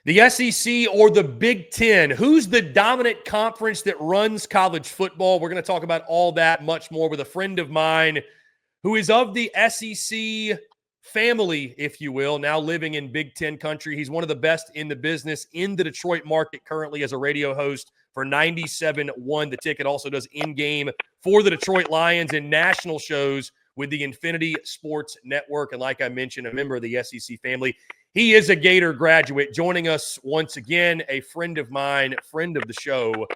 The SEC or the Big Ten? Who's the dominant conference that runs college football? We're going to talk about all that, much more, with a friend of mine who is of the SEC family, if you will, now living in Big Ten country. He's one of the best in the business in the Detroit market currently as a radio host for 97.1 The Ticket. Also does in-game for the Detroit Lions and national shows with the Infinity Sports Network. And like I mentioned, a member of the SEC family. He is a Gator graduate. Joining us once again, a friend of mine, friend of the show,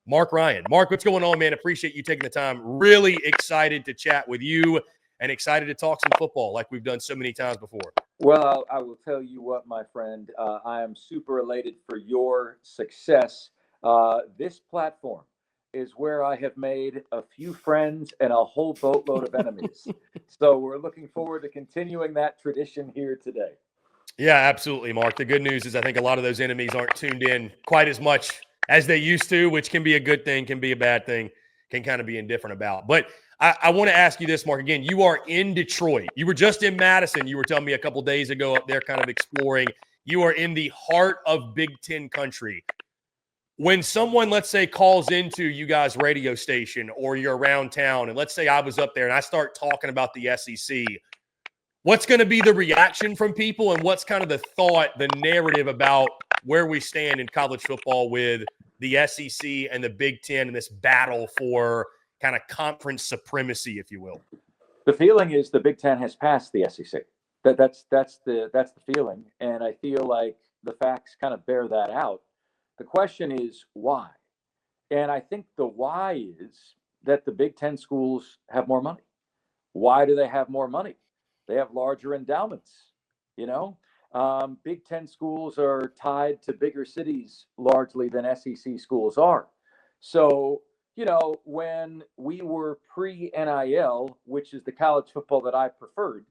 Marc Ryan. Marc, what's going on, man? Appreciate you taking the time. Really excited to chat with you and excited to talk some football like we've done so many times before. Well, I will tell you what, my friend, I am super elated for your success. This platform is where I have made a few friends and a whole boatload of enemies. So we're looking forward to continuing that tradition here today. Yeah, absolutely, Marc. The good news is I think a lot of those enemies aren't tuned in quite as much as they used to, which can be a good thing, can be a bad thing, can kind of be indifferent about. But I want to ask you this, Marc. Again, you are in Detroit. You were just in Madison. You were telling me a couple days ago up there kind of exploring. You are in the heart of Big Ten country. When someone, let's say, calls into you guys' radio station or you're around town, and let's say I was up there and I start talking about the SEC, what's going to be the reaction from people, and what's kind of the thought, the narrative about where we stand in college football with the SEC and the Big Ten and this battle for kind of conference supremacy, if you will? The feeling is the Big Ten has passed the SEC. That's the feeling, and I feel like the facts kind of bear that out. The question is why, and I think the why is that the Big Ten schools have more money. Why do they have more money? They have larger endowments. Big Ten schools are tied to bigger cities largely than SEC schools are. So, when we were pre-NIL, which is the college football that I preferred,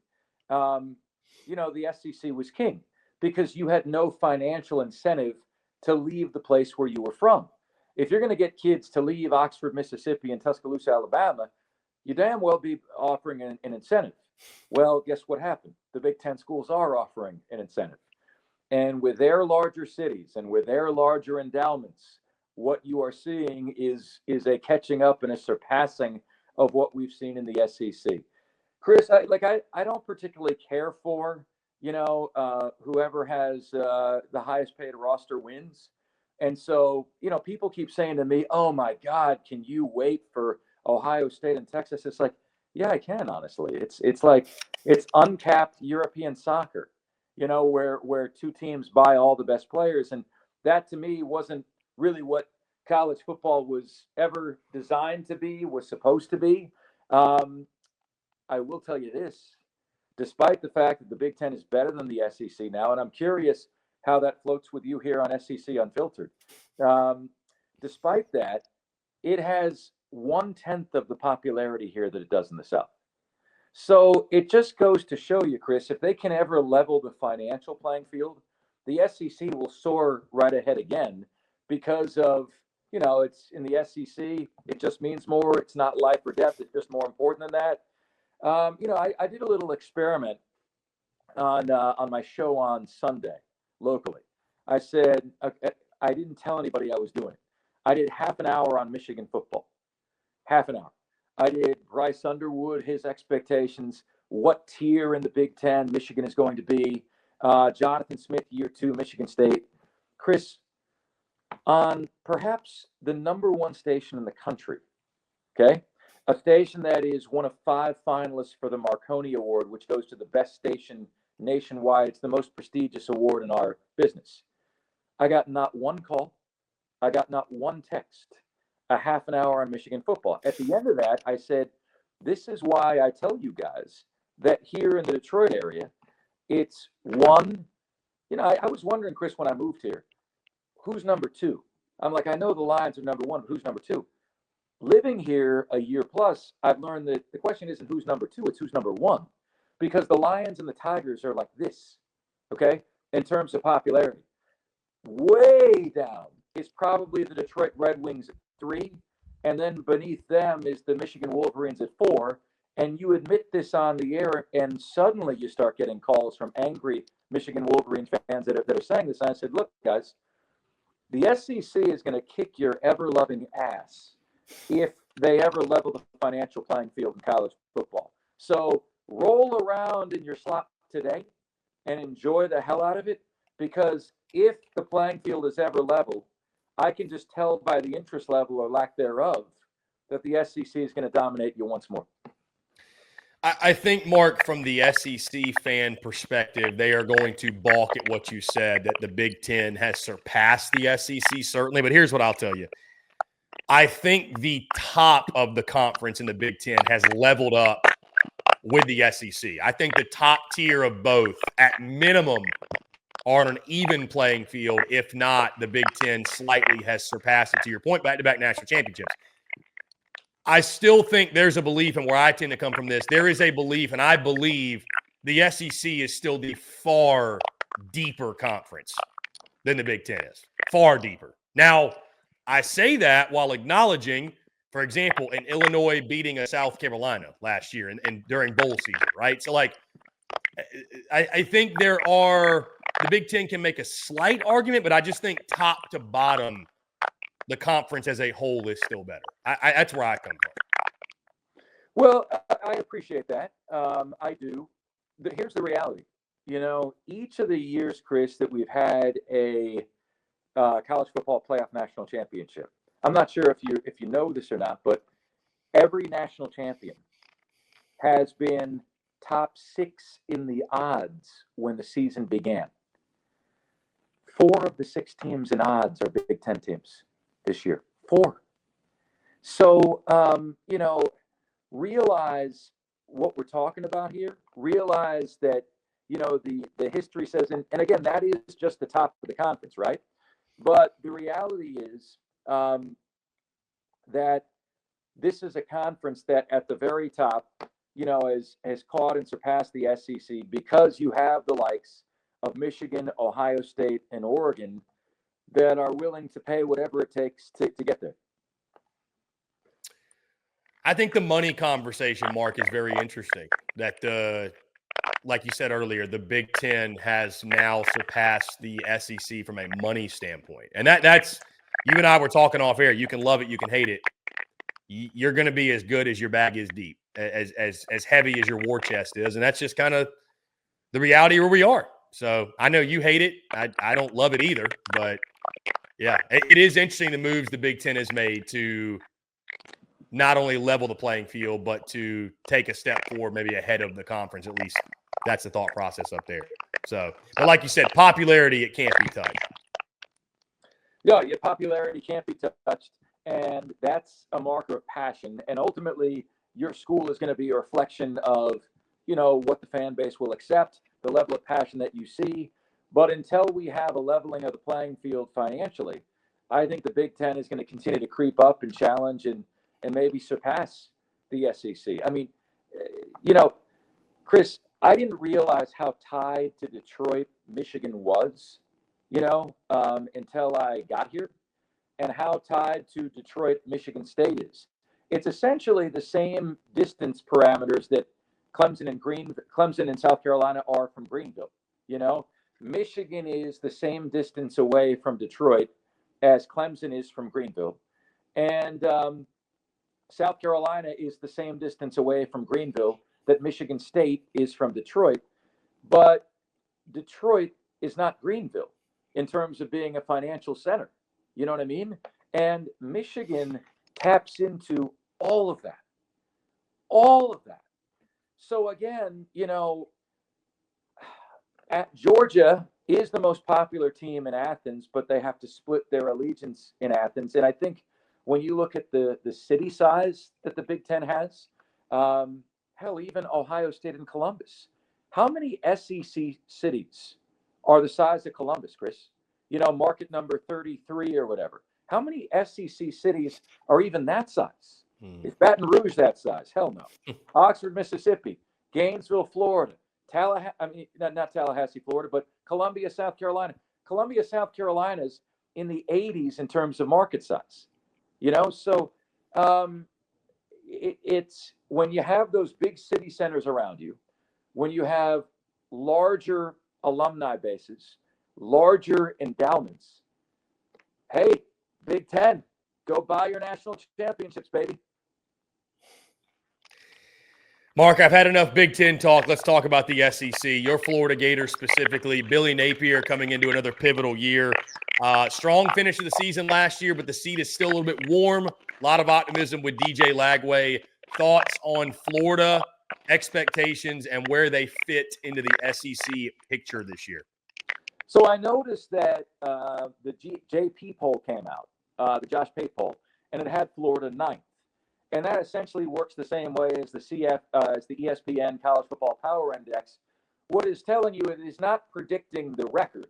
the SEC was king because you had no financial incentive to leave the place where you were from. If you're going to get kids to leave Oxford, Mississippi and Tuscaloosa, Alabama, you damn well be offering an incentive. Well, guess what happened? The Big Ten schools are offering an incentive. And with their larger cities and with their larger endowments, what you are seeing is a catching up and a surpassing of what we've seen in the SEC. Chris, I don't particularly care for, whoever has the highest paid roster wins. And so, people keep saying to me, oh my God, can you wait for Ohio State and Texas? It's like, yeah, I can, honestly. It's like it's uncapped European soccer, where two teams buy all the best players. And that to me wasn't really what college football was ever designed to be, was supposed to be. I will tell you this, despite the fact that the Big Ten is better than the SEC now, and I'm curious how that floats with you here on SEC Unfiltered. Despite that, it has 1/10 of the popularity here that it does in the South. So it just goes to show you, Chris, if they can ever level the financial playing field, the SEC will soar right ahead again because of, it's in the SEC, it just means more. It's not life or death. It's just more important than that. I did a little experiment on my show on Sunday locally. I said, I didn't tell anybody I was doing it. I did half an hour on Michigan football. Half an hour. I did Bryce Underwood, his expectations, what tier in the Big Ten Michigan is going to be, Jonathan Smith, year 2, Michigan State. Chris, on perhaps the number 1 station in the country, okay? A station that is one of 5 finalists for the Marconi Award, which goes to the best station nationwide. It's the most prestigious award in our business. I got not one call. I got not one text. A half an hour on Michigan football. At the end of that, I said, this is why I tell you guys that here in the Detroit area, it's one, I was wondering, Chris, when I moved here, who's number 2? I'm like, I know the Lions are number 1, but who's number 2? Living here a year plus, I've learned that the question isn't who's number 2, it's who's number 1. Because the Lions and the Tigers are like this, okay, in terms of popularity. Way down is probably the Detroit Red Wings at 3, and then beneath them is the Michigan Wolverines at 4, And you admit this on the air, and suddenly you start getting calls from angry Michigan Wolverines fans that are saying this. And I said, look, guys, the SEC is going to kick your ever-loving ass if they ever level the financial playing field in college football. So roll around in your slop today and enjoy the hell out of it, because if the playing field is ever level, I can just tell by the interest level or lack thereof that the SEC is going to dominate you once more. I think, Mark, from the SEC fan perspective, they are going to balk at what you said, that the Big Ten has surpassed the SEC, certainly. But here's what I'll tell you. I think the top of the conference in the Big Ten has leveled up with the SEC. I think the top tier of both, at minimum, are on an even playing field. If not, the Big Ten slightly has surpassed it, to your point, back-to-back national championships. I still think there's a belief, and where I tend to come from this, there is a belief, and I believe the SEC is still the far deeper conference than the Big Ten is. Far deeper. Now, I say that while acknowledging, for example, in Illinois beating a South Carolina last year and during bowl season, right? So, like, I think the Big Ten can make a slight argument, but I just think top to bottom, the conference as a whole is still better. That's where I come from. Well, I appreciate that. I do. Here's the reality. Each of the years, Chris, that we've had a college football playoff national championship, I'm not sure if you know this or not, but every national champion has been top 6 in the odds when the season began. 4 of the 6 teams in odds are Big Ten teams this year. 4. So, realize what we're talking about here. Realize that, the history says, and again, that is just the top of the conference, right? But the reality is that this is a conference that at the very top, has caught and surpassed the SEC, because you have the likes of Michigan, Ohio State, and Oregon that are willing to pay whatever it takes to get there. I think the money conversation, Mark, is very interesting. That, like you said earlier, the Big Ten has now surpassed the SEC from a money standpoint. And that's you and I were talking off air. You can love it, you can hate it. You're going to be as good as your bag is deep, as heavy as your war chest is. And that's just kind of the reality where we are. So I know you hate it. I don't love it either. But, yeah, it is interesting the moves the Big Ten has made to not only level the playing field, but to take a step forward, maybe ahead of the conference. At least that's the thought process up there. So, but like you said, popularity, it can't be touched. Yeah, your popularity can't be touched. And that's a marker of passion. And ultimately, your school is going to be a reflection of, what the fan base will accept, the level of passion that you see. But until we have a leveling of the playing field financially, I think the Big Ten is going to continue to creep up and challenge and maybe surpass the SEC. I mean, Chris, I didn't realize how tied to Detroit Michigan was, until I got here, and how tied to Detroit Michigan State is. It's essentially the same distance parameters that Clemson and South Carolina are from Greenville. Michigan is the same distance away from Detroit as Clemson is from Greenville, and South Carolina is the same distance away from Greenville that Michigan State is from Detroit. But Detroit is not Greenville in terms of being a financial center. You know what I mean? And Michigan taps into all of that. All of that. So again, at Georgia is the most popular team in Athens, but they have to split their allegiance in Athens. And I think when you look at the city size that the Big Ten has, hell, even Ohio State and Columbus. How many SEC cities are the size of Columbus, Chris? Market number 33 or whatever. How many SEC cities are even that size? Is Baton Rouge that size? Hell no. Oxford, Mississippi, Gainesville, Florida, not Tallahassee, Florida, but Columbia, South Carolina. Columbia, South Carolina's in the 80s in terms of market size. So it's when you have those big city centers around you, when you have larger alumni bases, larger endowments. Hey, Big Ten, go buy your national championships, baby. Mark, I've had enough Big Ten talk. Let's talk about the SEC. Your Florida Gators specifically. Billy Napier coming into another pivotal year. Strong finish of the season last year, but the seat is still a little bit warm. A lot of optimism with DJ Lagway. Thoughts on Florida, expectations, and where they fit into the SEC picture this year? So I noticed that the JP poll came out, the Josh Pate poll, and it had Florida ninth. And that essentially works the same way as the ESPN College Football Power Index. What it's telling you, it is not predicting the record.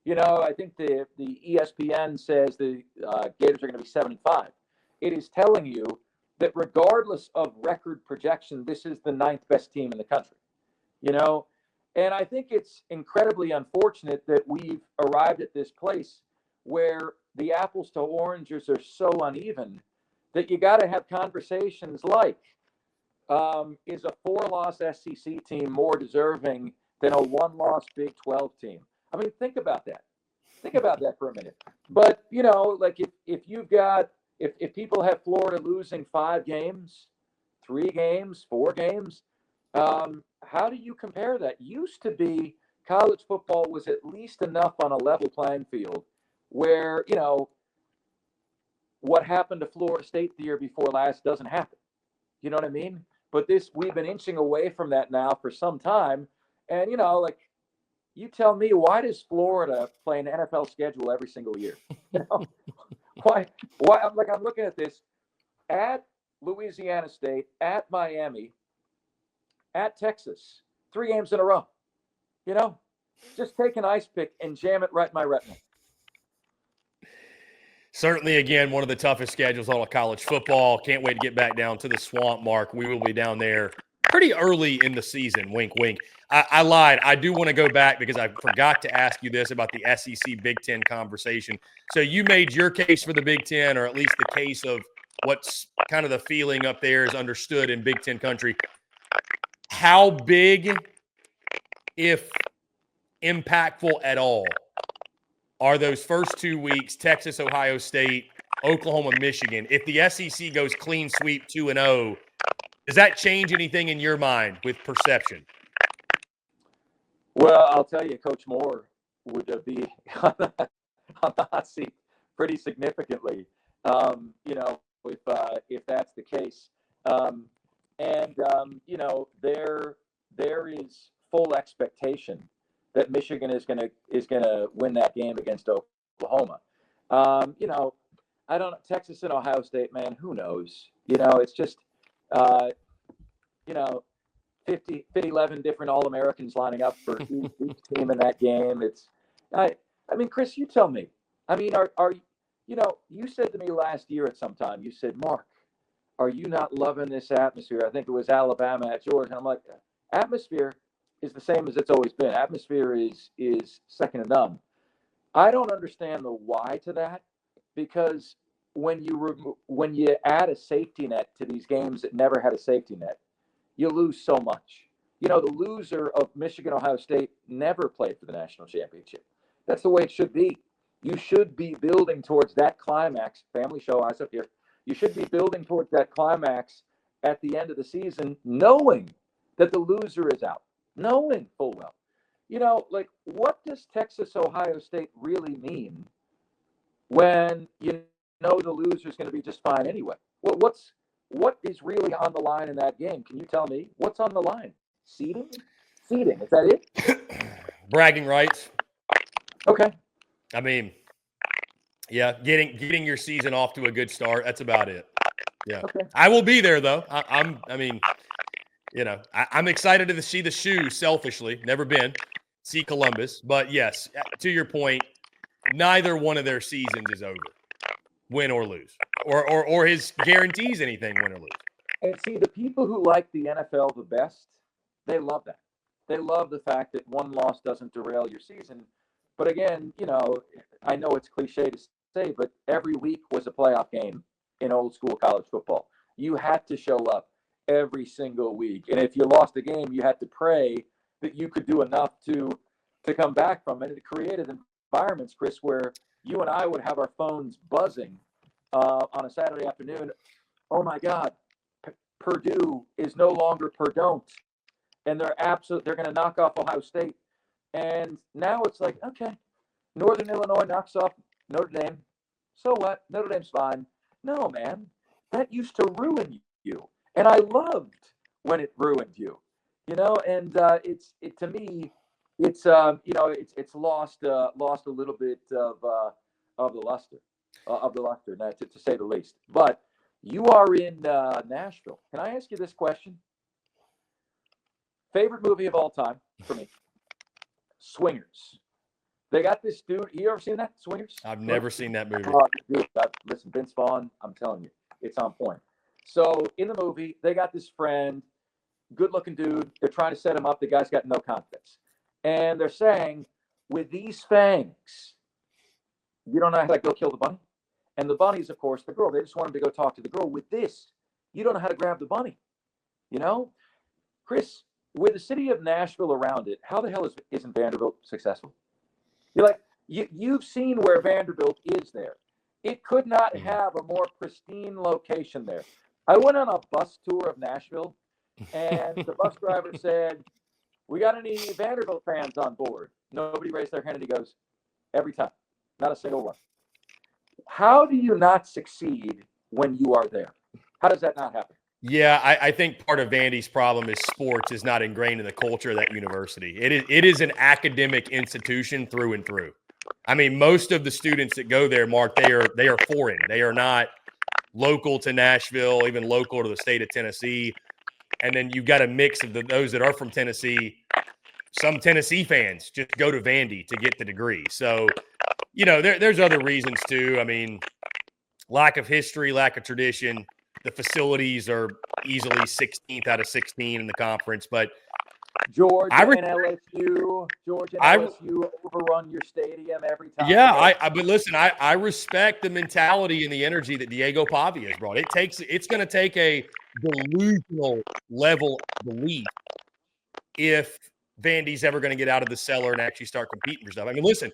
You know, I think the ESPN says the Gators are going to be 7-5. It is telling you that regardless of record projection, this is the ninth best team in the country. You know, and I think it's incredibly unfortunate that we've arrived at this place where the apples to oranges are so uneven that you got to have conversations like, is a 4-loss SEC team more deserving than a 1-loss Big 12 team? I mean, think about that. Think about that for a minute. But, you know, like if you've got, if people have Florida losing 5 games, 3 games, 4 games, how do you compare that? Used to be college football was at least enough on a level playing field where, you know, what happened to Florida State the year before last doesn't happen. You know what I mean? But we've been inching away from that now for some time. And, you know, like, you tell me, why does Florida play an NFL schedule every single year? You know? Why? I'm looking at this at Louisiana State, at Miami, at Texas, 3 games in a row. You know, just take an ice pick and jam it right in my retina. Certainly, again, one of the toughest schedules on college football. Can't wait to get back down to the swamp, Mark. We will be down there pretty early in the season. Wink, wink. I lied. I do want to go back because I forgot to ask you this about the SEC Big Ten conversation. So you made your case for the Big Ten, or at least the case of what's kind of the feeling up there is understood in Big Ten country. How big, if impactful at all, are those first 2 weeks, Texas, Ohio State, Oklahoma, Michigan? If the SEC goes clean sweep 2-0, does that change anything in your mind with perception? Well, I'll tell you, Coach Moore would be on the hot seat pretty significantly, you know, if that's the case. You know, there is full expectation that Michigan is gonna win that game against Oklahoma. You know, Texas and Ohio State, man, who knows? You know, it's just you know, 11 different All-Americans lining up for each team in that game. I mean, Chris, you tell me. I mean, are you know, you said to me last year at some time, you said, Mark, are you not loving this atmosphere? I think it was Alabama at Georgia. And I'm like, atmosphere is the same as it's always been. Atmosphere is second to none. I don't understand the why to that, because when you add a safety net to these games that never had a safety net, you lose so much. You know, the loser of Michigan, Ohio State never played for the national championship. That's the way it should be. You should be building towards that climax. Family show, eyes up here. You should be building towards that climax at the end of the season, knowing that the loser is out, knowing full well. You know, like, what does Texas, Ohio State really mean when you know the loser is going to be just fine anyway? Well, what is really on the line in that game? Can you tell me what's on the line? Seeding? Is that it? Bragging rights. Okay. I mean, yeah, getting your season off to a good start. That's about it. Yeah. Okay. I will be there though. I mean, you know, I'm excited to see the shoe. Selfishly, never been. See Columbus, but yes, to your point, neither one of their seasons is over, win or lose, or his guarantees anything, win or lose. And see, the people who like the NFL the best, they love that. They love the fact that one loss doesn't derail your season. But again, you know, I know it's cliche to say, but every week was a playoff game in old school college football. you had to show up every single week. And if you lost a game, you had to pray that you could do enough to come back from it. And it created environments, Chris, where you and I would have our phones buzzing on a Saturday afternoon. Oh my God, Purdue is no longer Purdue, and they're going to knock off Ohio State. And now it's like, okay, Northern Illinois knocks off Notre Dame. So what? Notre Dame's fine. No, man, that used to ruin you, and I loved when it ruined you. And to me, it's lost a little bit of the luster, to say the least. But you are in Nashville. Can I ask you this question? Favorite movie of all time for me, Swingers. They got this dude. You ever seen that, Swingers? I've never seen that movie. Dude, listen, Vince Vaughn, I'm telling you, it's on point. So in the movie, they got this friend, good-looking dude. They're trying to set him up. The guy's got no confidence. And they're saying, with these fangs, you don't know how to go kill the bunny? And the bunny's, of course, the girl. They just want him to go talk to the girl. With this, you don't know how to grab the bunny. Chris, with the city of Nashville around it, how the hell isn't Vanderbilt successful? You've seen where Vanderbilt is there. It could not have a more pristine location there. I went on a bus tour of Nashville, and the bus driver said, "We got any Vanderbilt fans on board?" Nobody raised their hand, and he goes, "Every time, not a single one." How do you not succeed when you are there? How does that not happen? Yeah, I think part of Vandy's problem is sports is not ingrained in the culture of that university. It is an academic institution through and through. I mean, most of the students that go there, Mark, they are foreign. They are not local to Nashville, even local to the state of Tennessee. And then you've got a mix of those that are from Tennessee. Some Tennessee fans just go to Vandy to get the degree. So, there's other reasons too. I mean, lack of history, lack of tradition. The facilities are easily 16th out of 16 in the conference, but Georgia and LSU overrun your stadium every time. Yeah, but listen, I respect the mentality and the energy that Diego Pavia has brought. It's going to take a delusional level of belief if Vandy's ever going to get out of the cellar and actually start competing for stuff. I mean, listen,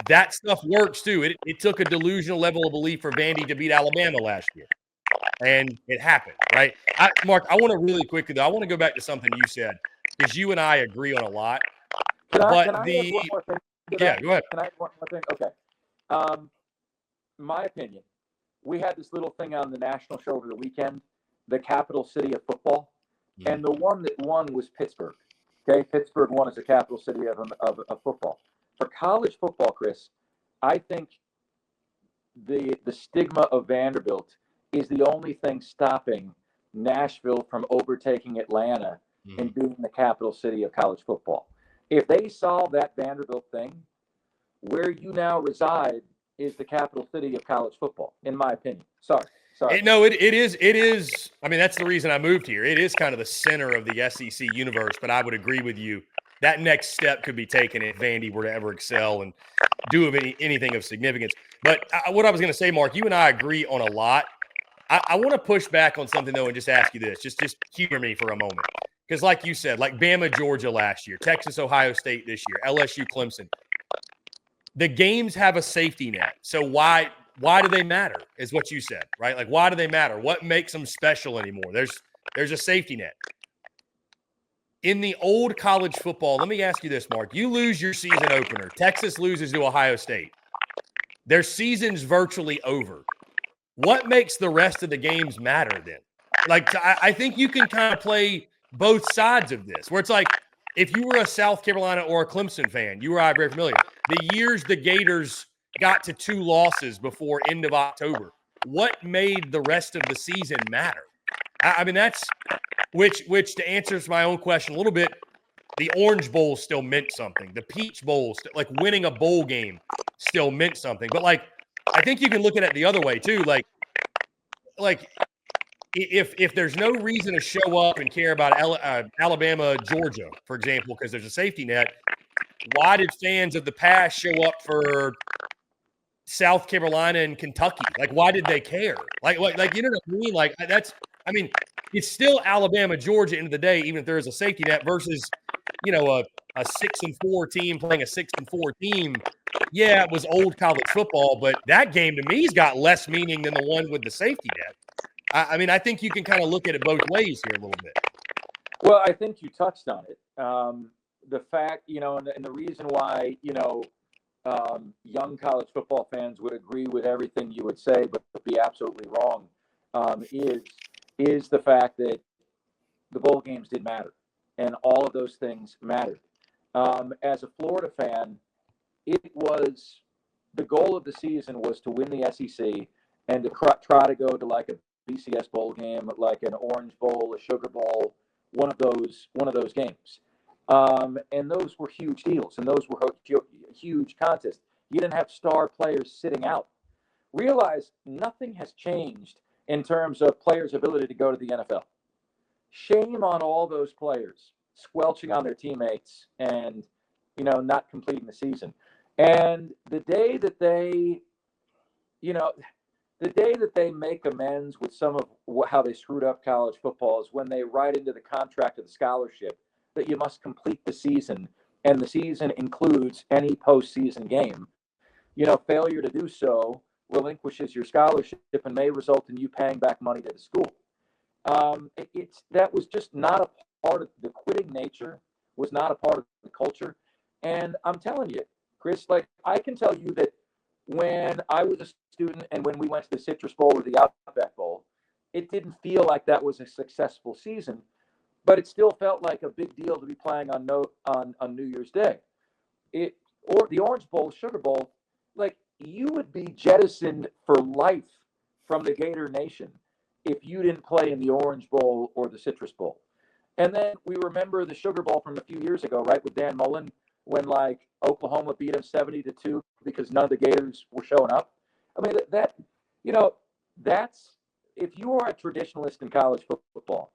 that stuff works too. It took a delusional level of belief for Vandy to beat Alabama last year. And it happened, right? Mark, I want to really quickly, though, I want to go back to something you said, because you and I agree on a lot. Can I add one more thing? Yeah, go ahead. Can I add one more thing? Okay. My opinion, we had this little thing on the national show over the weekend, the capital city of football. And the one that won was Pittsburgh. Okay, Pittsburgh won as the capital city of football. For college football, Chris, I think the stigma of Vanderbilt is the only thing stopping Nashville from overtaking Atlanta and being the capital city of college football. If they solve that Vanderbilt thing, where you now reside is the capital city of college football, in my opinion. Sorry. It is. I mean, that's the reason I moved here. It is kind of the center of the SEC universe, but I would agree with you. That next step could be taken if Vandy were to ever excel and do anything of significance. But what I was going to say, Mark, you and I agree on a lot. I want to push back on something, though, and just ask you this. Just humor me for a moment. Because like you said, like Bama, Georgia last year, Texas, Ohio State this year, LSU, Clemson, the games have a safety net. So why do they matter is what you said, right? Like, why do they matter? What makes them special anymore? There's a safety net. In the old college football, let me ask you this, Mark. You lose your season opener. Texas loses to Ohio State. Their season's virtually over. What makes the rest of the games matter then? Like, I think you can kind of play both sides of this, where it's like, if you were a South Carolina or a Clemson fan, you were very familiar. The years the Gators got to 2 losses before end of October, what made the rest of the season matter? I mean, that's which to answer my own question a little bit, the Orange Bowl still meant something. The Peach Bowl, like winning a bowl game, still meant something. But like, I think you can look at it the other way too. Like if there's no reason to show up and care about Alabama, Georgia, for example, because there's a safety net, why did fans of the past show up for South Carolina and Kentucky. Like, why did they care? Like, you know what I mean? Like, I mean, it's still Alabama, Georgia, end of the day, even if there is a safety net versus, you know, a 6-4 team playing a 6-4 team. Yeah, it was old college football, but that game to me has got less meaning than the one with the safety net. I mean, I think you can kind of look at it both ways here a little bit. Well, I think you touched on it. The fact, you know, and the reason why, you know, young college football fans would agree with everything you would say, but be absolutely wrong, is the fact that the bowl games did matter, and all of those things mattered. As a Florida fan, it was the goal of the season was to win the SEC and to try to go to like a BCS bowl game, like an Orange Bowl, a Sugar Bowl, one of those games. And those were huge deals, and those were huge contests. You didn't have star players sitting out. Realize nothing has changed in terms of players' ability to go to the NFL. Shame on all those players squelching on their teammates and, you know, not completing the season. And the day that they, you know, the day that they make amends with some of how they screwed up college football is when they write into the contract of the scholarship that you must complete the season, and the season includes any postseason game. You know, failure to do so relinquishes your scholarship and may result in you paying back money to the school. That was just not a part of the quitting nature, was not a part of the culture. And I'm telling you, Chris, like I can tell you that when I was a student and when we went to the Citrus Bowl or the Outback Bowl, it didn't feel like that was a successful season, but it still felt like a big deal to be playing on New Year's Day. Or the Orange Bowl, Sugar Bowl, like you would be jettisoned for life from the Gator Nation if you didn't play in the Orange Bowl or the Citrus Bowl. And then we remember the Sugar Bowl from a few years ago, right, with Dan Mullen, when like Oklahoma beat them 70-2 because none of the Gators were showing up. I mean, that you know, that's if you are a traditionalist in college football,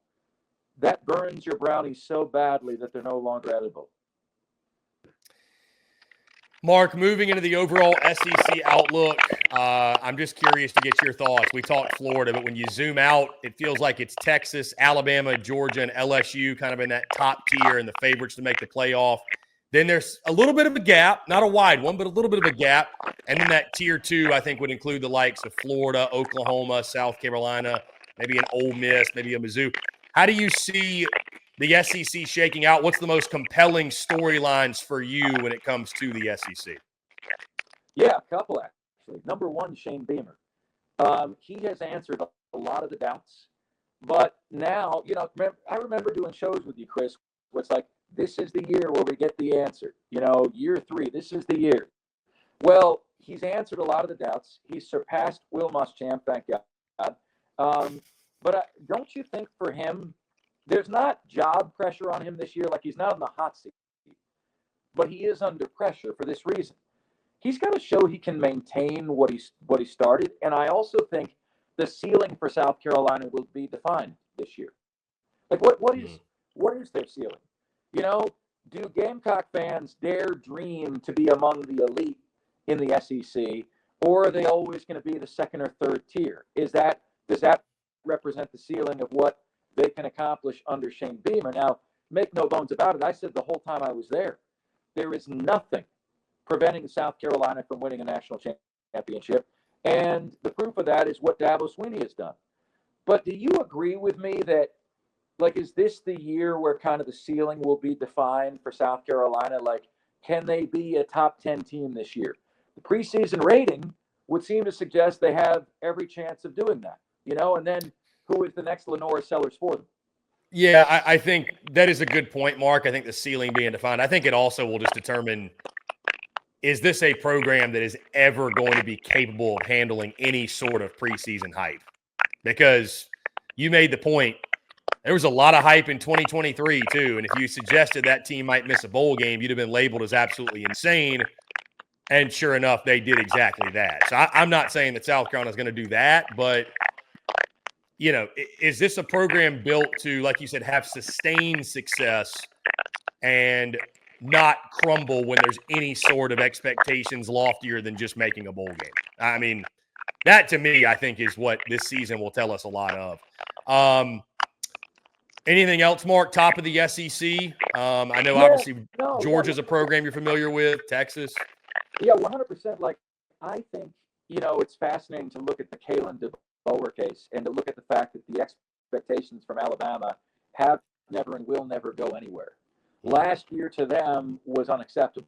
that burns your brownies so badly that they're no longer edible. Mark, moving into the overall SEC outlook, I'm just curious to get your thoughts. We talked Florida, but when you zoom out, it feels like it's Texas, Alabama, Georgia, and LSU kind of in that top tier and the favorites to make the playoff. Then there's a little bit of a gap, not a wide one, but a little bit of a gap. And then that tier 2, I think, would include the likes of Florida, Oklahoma, South Carolina, maybe an Ole Miss, maybe a Mizzou. How do you see the SEC shaking out? What's the most compelling storylines for you when it comes to the SEC? Yeah, a couple actually. Number one, Shane Beamer. He has answered a lot of the doubts. But now, you know, I remember doing shows with you, Chris, where it's like, this is the year where we get the answer. You know, year 3, this is the year. Well, he's answered a lot of the doubts. He's surpassed Will Muschamp, thank God. But don't you think for him, there's not job pressure on him this year? Like he's not in the hot seat, but he is under pressure for this reason. He's got to show he can maintain what he started. And I also think the ceiling for South Carolina will be defined this year. Like what is their ceiling? You know, do Gamecock fans dare dream to be among the elite in the SEC, or are they always going to be the second or third tier? Does that represent the ceiling of what they can accomplish under Shane Beamer? Now, make no bones about it. I said the whole time I was there is nothing preventing South Carolina from winning a national championship, and the proof of that is what Dabo Swinney has done. But do you agree with me that? Like, is this the year where kind of the ceiling will be defined for South Carolina? Like, can they be a top 10 team this year? The preseason rating would seem to suggest they have every chance of doing that, you know, and then who is the next Lenora Sellers for them? Yeah, I think that is a good point, Mark. I think the ceiling being defined. I think it also will just determine, is this a program that is ever going to be capable of handling any sort of preseason hype? Because you made the point, there was a lot of hype in 2023, too. And if you suggested that team might miss a bowl game, you'd have been labeled as absolutely insane. And sure enough, they did exactly that. So I'm not saying that South Carolina is going to do that, but, you know, is this a program built to, like you said, have sustained success? And not crumble when there's any sort of expectations loftier than just making a bowl game. I mean, that to me, I think, is what this season will tell us a lot of. Anything else, Mark? Top of the SEC? I know obviously Georgia's a program you're familiar with, Texas. Yeah, 100%. Like, I think, it's fascinating to look at the Kalen DeBoer case and to look at the fact that the expectations from Alabama have never and will never go anywhere. Last year to them was unacceptable.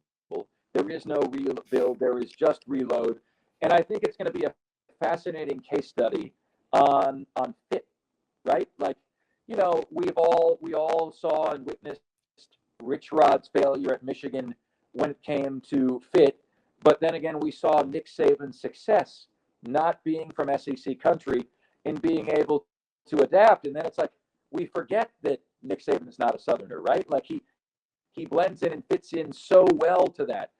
There is no rebuild. There is just reload. And I think it's going to be a fascinating case study on fit, right? Like, we all saw and witnessed Rich Rod's failure at Michigan when it came to fit. But then again, we saw Nick Saban's success not being from SEC country and being able to adapt. And then it's like, we forget that Nick Saban is not a Southerner, right? Like he blends in and fits in so well to that.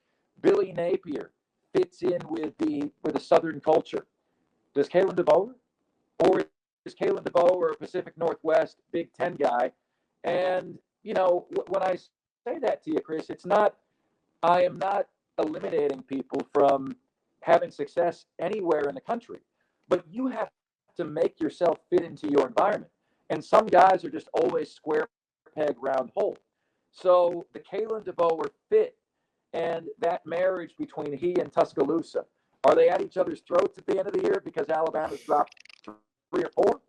Billy Napier fits in with the Southern culture. Does Kalen DeBoer? Or is Kalen DeBoer a Pacific Northwest Big Ten guy? And, when I say that to you, Chris, I am not eliminating people from having success anywhere in the country, but you have to make yourself fit into your environment. And some guys are just always square peg, round hole. So the Kalen DeBoer fit and that marriage between he and Tuscaloosa, are they at each other's throats at the end of the year because Alabama's dropped 3 or 4?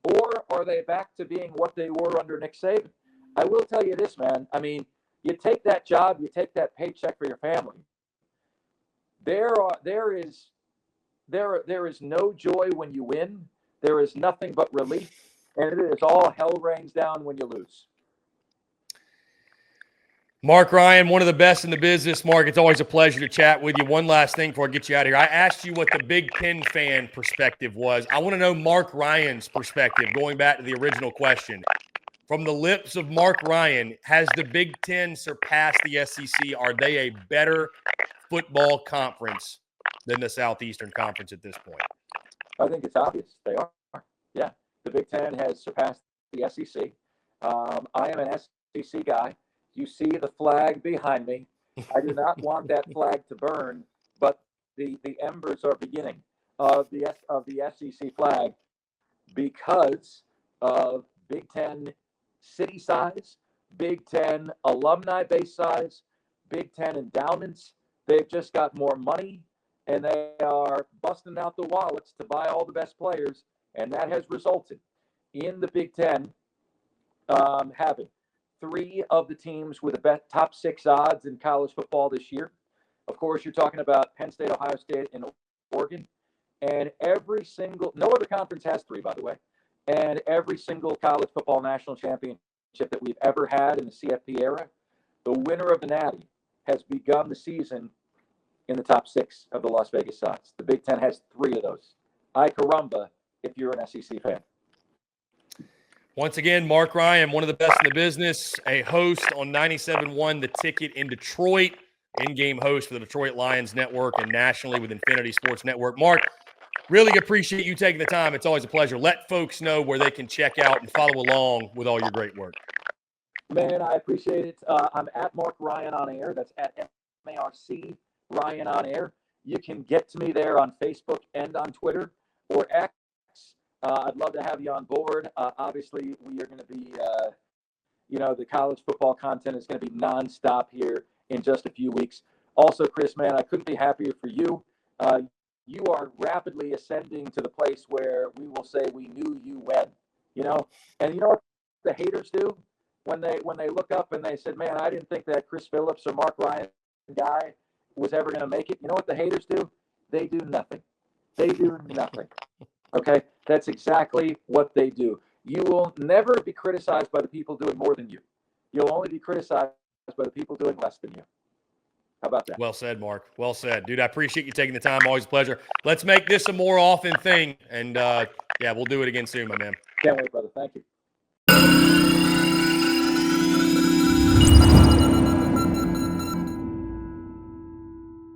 Or are they back to being what they were under Nick Saban? I will tell you this, man. I mean, you take that job, you take that paycheck for your family. There is no joy when you win. There is nothing but relief, and it is all hell rains down when you lose. Marc Ryan, one of the best in the business. Mark, it's always a pleasure to chat with you. One last thing before I get you out of here. I asked you what the Big Ten fan perspective was. I want to know Marc Ryan's perspective, going back to the original question. From the lips of Marc Ryan, has the Big Ten surpassed the SEC? Are they a better football conference than the Southeastern Conference at this point? I think it's obvious. They are. Yeah, the Big Ten has surpassed the SEC. I am an SEC guy. You see the flag behind me. I do not want that flag to burn, but the embers are beginning of the SEC flag because of Big Ten city size, Big Ten alumni base size, Big Ten endowments. They've just got more money, and they are busting out the wallets to buy all the best players, and that has resulted in the Big Ten having 3 of the teams with the top 6 odds in college football this year. Of course, you're talking about Penn State, Ohio State, and Oregon. And no other conference has 3, by the way. And every single college football national championship that we've ever had in the CFP era, the winner of the Natty has begun the season in the top 6 of the Las Vegas odds. The Big Ten has 3 of those. Ay caramba, if you're an SEC fan. Once again, Marc Ryan, one of the best in the business, a host on 97.1 The Ticket in Detroit, in-game host for the Detroit Lions Network and nationally with Infinity Sports Network. Mark, really appreciate you taking the time. It's always a pleasure. Let folks know where they can check out and follow along with all your great work. Man, I appreciate it. I'm at Marc Ryan on air. That's at MARC Ryan on air. You can get to me there on Facebook and on Twitter or X. I'd love to have you on board. Obviously, we are going to be, the college football content is going to be nonstop here in just a few weeks. Also, Chris, man, I couldn't be happier for you. You are rapidly ascending to the place where we will say we knew you when, And you know what the haters do when they look up and they said, man, I didn't think that Chris Phillips or Marc Ryan guy was ever going to make it. You know what the haters do? They do nothing. They do nothing. Okay, that's exactly what they do. You will never be criticized by the people doing more than you. You'll only be criticized by the people doing less than you. How about that? Well said, Mark. Well said. Dude, I appreciate you taking the time. Always a pleasure. Let's make this a more often thing. And, we'll do it again soon, my man. Can't wait, brother. Thank you.